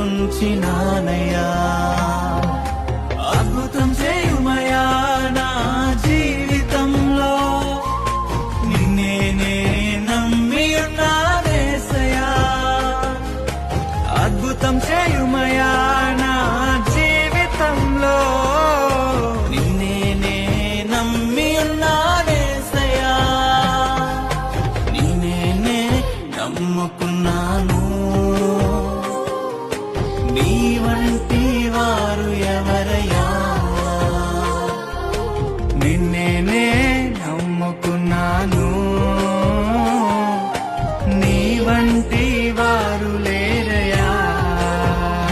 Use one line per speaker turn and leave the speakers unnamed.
ఉంచినానయ్యా. అద్భుతం చేయుమయా నా జీవితంలో, నిన్నే నే నమ్మి ఉన్నానేసయ్యా. అద్భుతం చేయుమయా నా జీవితంలో, నిన్నే నే నమ్మి ఉన్నానేసయ్యా. నిన్నే నే నమ్ముకున్నాను, నీ వంటి వారు ఎవరయ్యా. నిన్నే నే నమ్ముకున్నాను, నీ వంటి